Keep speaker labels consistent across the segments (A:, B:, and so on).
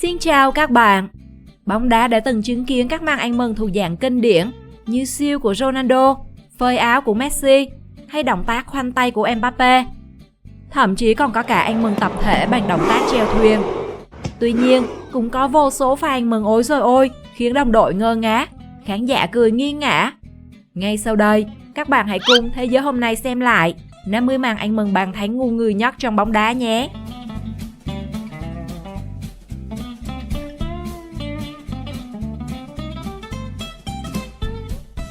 A: Xin chào các bạn! Bóng đá đã từng chứng kiến các màn ăn mừng thuộc dạng kinh điển như siêu của Ronaldo, phơi áo của Messi hay động tác khoanh tay của Mbappe. Thậm chí còn có cả ăn mừng tập thể bằng động tác chèo thuyền. Tuy nhiên, cũng có vô số pha ăn mừng ối rồi ôi khiến đồng đội ngơ ngác, khán giả cười nghiêng ngã. Ngay sau đây, các bạn hãy cùng Thế giới hôm nay xem lại 50 màn ăn mừng bàn thắng ngu người nhất trong bóng đá nhé!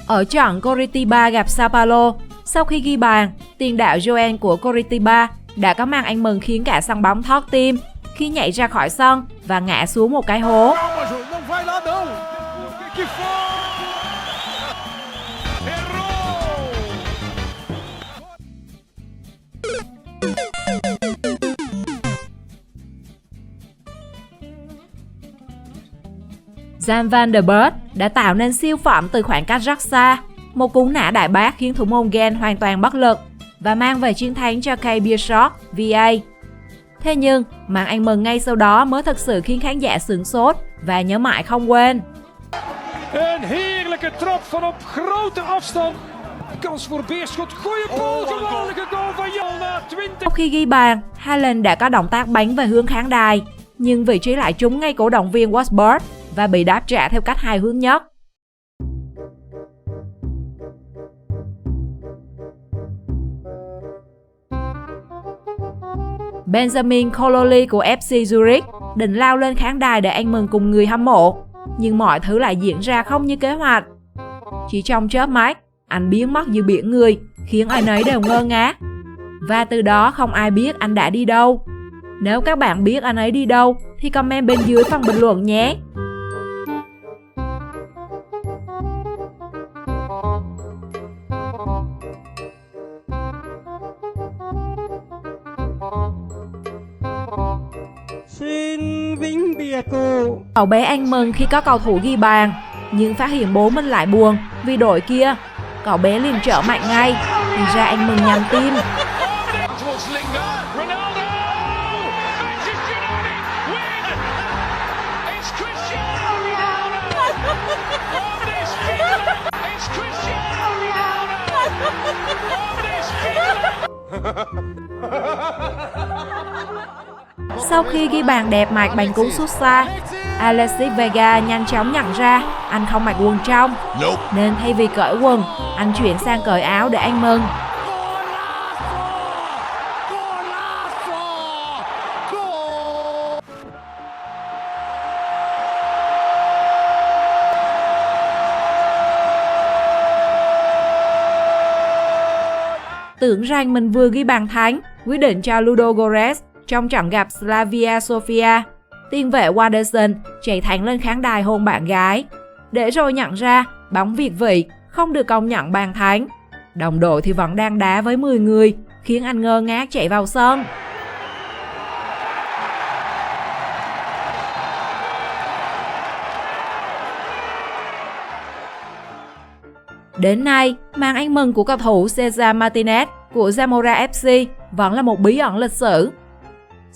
A: Ở trận Coritiba gặp Sao Paulo, sau khi ghi bàn, tiền đạo Joel của Coritiba đã có màn ăn mừng khiến cả sân bóng thót tim khi nhảy ra khỏi sân và ngã xuống một cái hố. Jan van der Beek đã tạo nên siêu phẩm từ khoảng cách rất xa. Một cú nã đại bác khiến thủ môn Gen hoàn toàn bất lực và mang về chiến thắng cho Kai Bierschot VA. Thế nhưng, màn ăn mừng ngay sau đó mới thực sự khiến khán giả sửng sốt và nhớ mãi không quên.
B: Een heerlijke trap van op grote afstand. Kans voor Beerschot. Goeie goal, geweldige goal van Jan na 20.
A: Sau khi ghi bàn, Haaland đã có động tác bắn về hướng khán đài, nhưng vị trí lại trúng ngay cổ động viên Wolfsburg và bị đáp trả theo cách hài hước nhất. Benjamin Cololi của FC Zurich định lao lên khán đài để ăn mừng cùng người hâm mộ, nhưng mọi thứ lại diễn ra không như kế hoạch. Chỉ trong chớp mắt, anh biến mất như biển người, khiến ai nấy đều ngơ ngác. Và từ đó không ai biết anh đã đi đâu. Nếu các bạn biết anh ấy đi đâu, thì comment bên dưới phần bình luận nhé!
C: Xin vĩnh biệt cô.
A: Cậu bé ăn mừng khi có cầu thủ ghi bàn, nhưng phát hiện bố mình lại buồn vì đội kia. Cậu bé liền trở mạnh ngay, thì ra ăn mừng nhầm tim. Sau khi ghi bàn đẹp mạch bằng cú sút xa, Alexis Vega nhanh chóng nhận ra anh không mặc quần trong, nên thay vì cởi quần, anh chuyển sang cởi áo để ăn mừng. Tưởng rằng mình vừa ghi bàn thắng, quyết định cho Ludogorets trong trận gặp Slavia Sofia. Tiền vệ Waderson chạy thẳng lên khán đài hôn bạn gái, để rồi nhận ra bóng việt vị không được công nhận bàn thắng. Đồng đội thì vẫn đang đá với 10 người, khiến anh ngơ ngác chạy vào sân. Đến nay, màn ăn mừng của cầu thủ Cesar Martinez của Zamora FC vẫn là một bí ẩn lịch sử.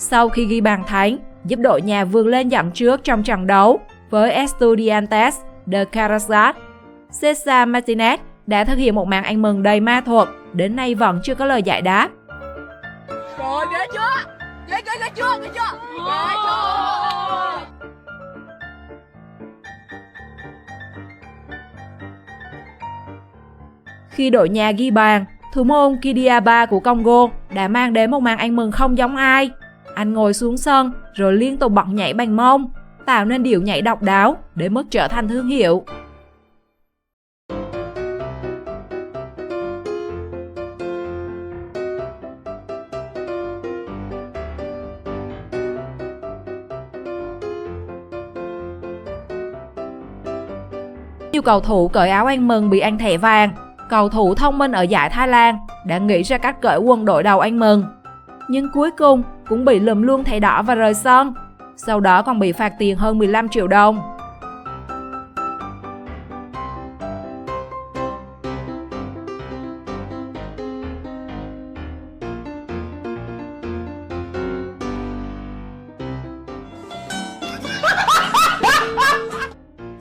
A: Sau khi ghi bàn thắng, giúp đội nhà vươn lên dẫn trước trong trận đấu với Estudiantes de Caracas, Cesar Martinez đã thực hiện một màn ăn mừng đầy ma thuật, đến nay vẫn chưa có lời giải đáp.
D: Rồi, ghê chưa? Ghê chưa? Ghê chưa?
A: Khi đội nhà ghi bàn, thủ môn Kidiaba của Congo đã mang đến một màn ăn mừng không giống ai. Anh ngồi xuống sân rồi liên tục bật nhảy bằng mông, tạo nên điệu nhảy độc đáo để mức trở thành thương hiệu. Nhiều cầu thủ cởi áo ăn mừng bị ăn thẻ vàng. Cầu thủ thông minh ở giải Thái Lan đã nghĩ ra cách cởi quần đội đầu ăn mừng, nhưng cuối cùng cũng bị lùm luôn thẻ đỏ và rời sân. Sau đó còn bị phạt tiền hơn 15 triệu đồng.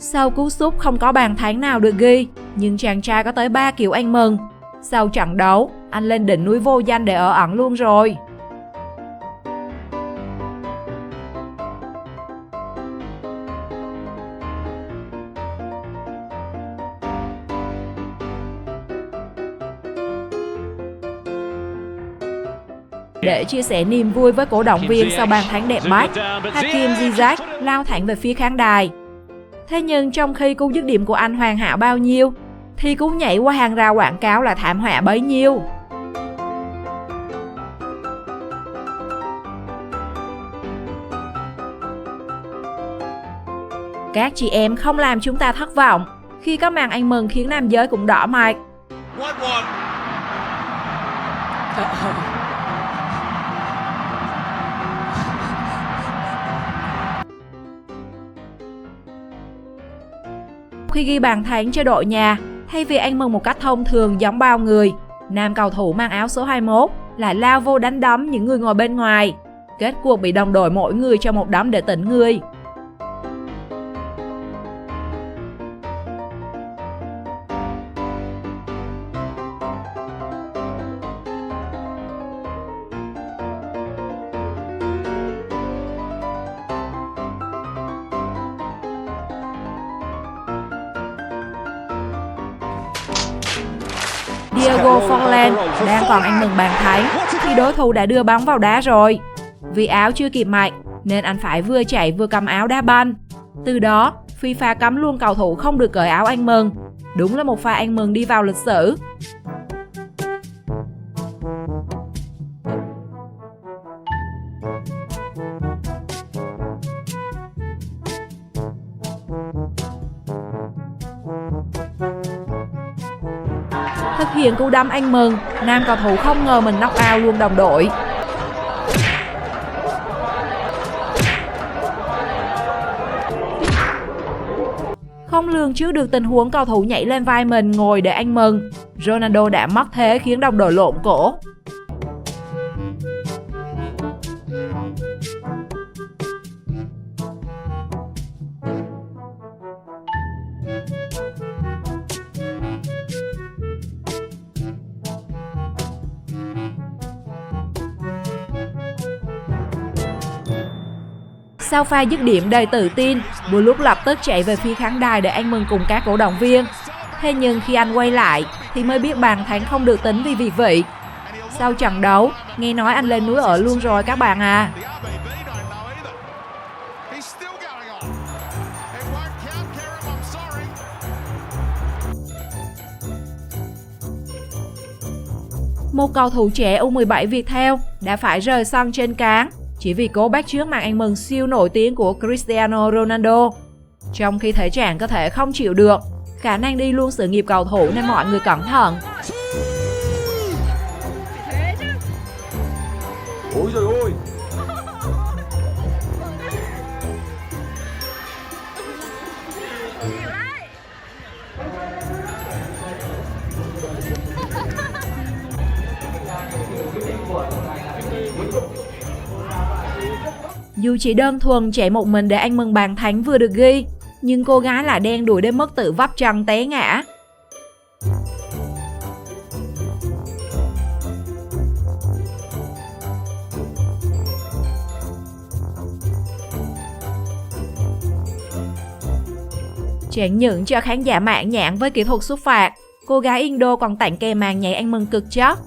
A: Sau cú sút không có bàn thắng nào được ghi, nhưng chàng trai có tới 3 kiểu ăn mừng. Sau trận đấu, anh lên đỉnh núi vô danh để ở ẩn luôn rồi. Để chia sẻ niềm vui với cổ động viên sau bàn thắng đẹp mắt, Hakim Ziyech lao thẳng về phía khán đài. Thế nhưng trong khi cú dứt điểm của anh hoàn hảo bao nhiêu, thì cú nhảy qua hàng rào quảng cáo là thảm họa bấy nhiêu. Các chị em không làm chúng ta thất vọng khi có màn ăn mừng khiến nam giới cũng đỏ mặt. Khi ghi bàn thắng cho đội nhà, thay vì ăn mừng một cách thông thường giống bao người, nam cầu thủ mang áo số 21 lại lao vô đánh đấm những người ngồi bên ngoài. Kết cuộc bị đồng đội mỗi người cho một đấm để tỉnh người. Diego Forlan đang còn ăn mừng bàn thắng thì đối thủ đã đưa bóng vào đá rồi. Vì áo chưa kịp mặc nên anh phải vừa chạy vừa cầm áo đá banh. Từ đó, FIFA cấm luôn cầu thủ không được cởi áo ăn mừng. Đúng là một pha ăn mừng đi vào lịch sử. Thực hiện cú đấm ăn mừng, nam cầu thủ không ngờ mình knock out luôn đồng đội. Không lường trước được tình huống cầu thủ nhảy lên vai mình ngồi để ăn mừng, Ronaldo đã mất thế khiến đồng đội lộn cổ. Sau pha dứt điểm đầy tự tin, Bullock lập tức chạy về phía khán đài để ăn mừng cùng các cổ động viên. Thế nhưng khi anh quay lại thì mới biết bàn thắng không được tính vì việt vị. Sau trận đấu, nghe nói anh lên núi ở luôn rồi các bạn à. Một cầu thủ trẻ U17 Viettel đã phải rời sân trên cáng chỉ vì cố bắt chước màn ăn mừng siêu nổi tiếng của Cristiano Ronaldo. Trong khi thể trạng có thể không chịu được, khả năng đi luôn sự nghiệp cầu thủ nên mọi người cẩn thận.
B: Ôi trời ơi!
A: Dù chỉ đơn thuần chạy một mình để ăn mừng bàn thắng vừa được ghi, nhưng cô gái lại đen đuổi đến mức tự vấp chân té ngã. Chẳng những cho khán giả mãn nhãn với kỹ thuật xuất phạt, cô gái Indo còn tặng kèm màn nhảy ăn mừng cực chất.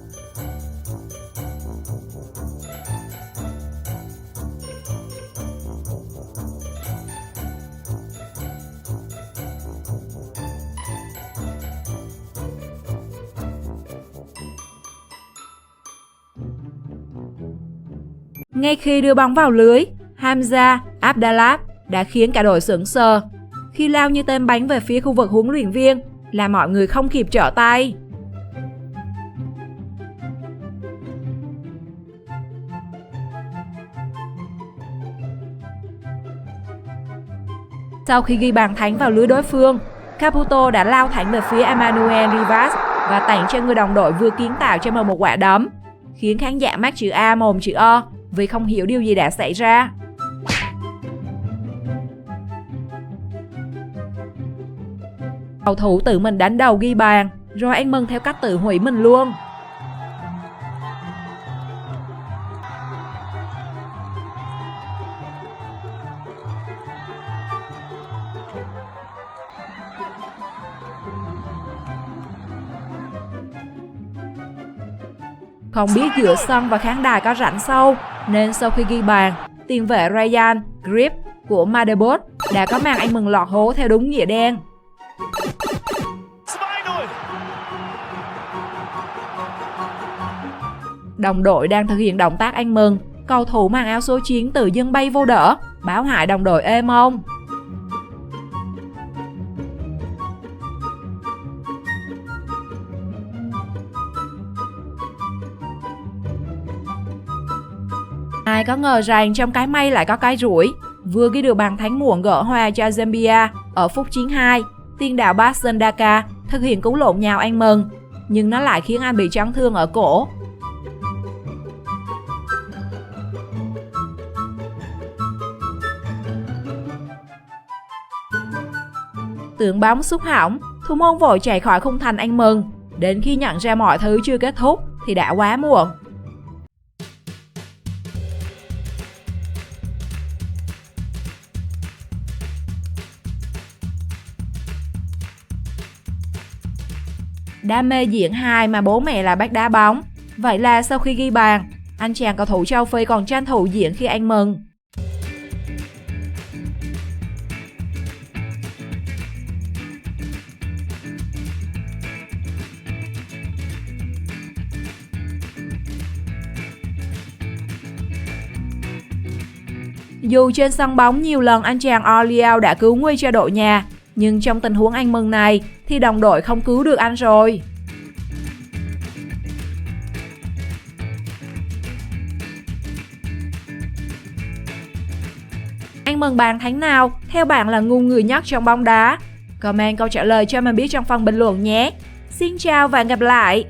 A: Ngay khi đưa bóng vào lưới, Hamza Abdallah đã khiến cả đội sững sờ khi lao như tên bắn về phía khu vực huấn luyện viên, làm mọi người không kịp trở tay. Sau khi ghi bàn thắng vào lưới đối phương, Caputo đã lao thẳng về phía Emmanuel Rivas và tặng cho người đồng đội vừa kiến tạo cho mình một quả đấm, khiến khán giả mắt chữ A mồm chữ O vì không hiểu điều gì đã xảy ra. cầu thủ tự mình đánh đầu ghi bàn, rồi anh mừng theo cách tự hủy mình luôn. Không biết giữa sân và khán đài có rãnh sâu, nên sau khi ghi bàn, tiền vệ Ryan Grip của Magdeburg đã có màn anh mừng lọt hố theo đúng nghĩa đen. Đồng đội đang thực hiện động tác anh mừng, cầu thủ mang áo số 9 tự dưng bay vô đỡ, báo hại đồng đội ê mông. Ai có ngờ rằng trong cái may lại có cái rủi, vừa ghi được bàn thắng muộn gỡ hòa cho Zambia ở phút 92, tiền đạo Basson Daka thực hiện cú lộn nhào anh mừng, nhưng nó lại khiến anh bị chấn thương ở cổ. Tưởng bóng xúc hỏng, thủ môn vội chạy khỏi khung thành anh mừng, đến khi nhận ra mọi thứ chưa kết thúc thì đã quá muộn. Đam mê diễn hài mà bố mẹ là bác đá bóng. Vậy là sau khi ghi bàn, anh chàng cầu thủ châu Phi còn tranh thủ diễn khi anh mừng. Dù trên sân bóng nhiều lần anh chàng Oliao đã cứu nguy cho đội nhà, nhưng trong tình huống anh mừng này thì đồng đội không cứu được anh rồi. Anh mừng bàn thắng nào theo bạn là ngu người nhất trong bóng đá? Comment câu trả lời cho mình biết trong phần bình luận nhé. Xin chào và hẹn gặp lại!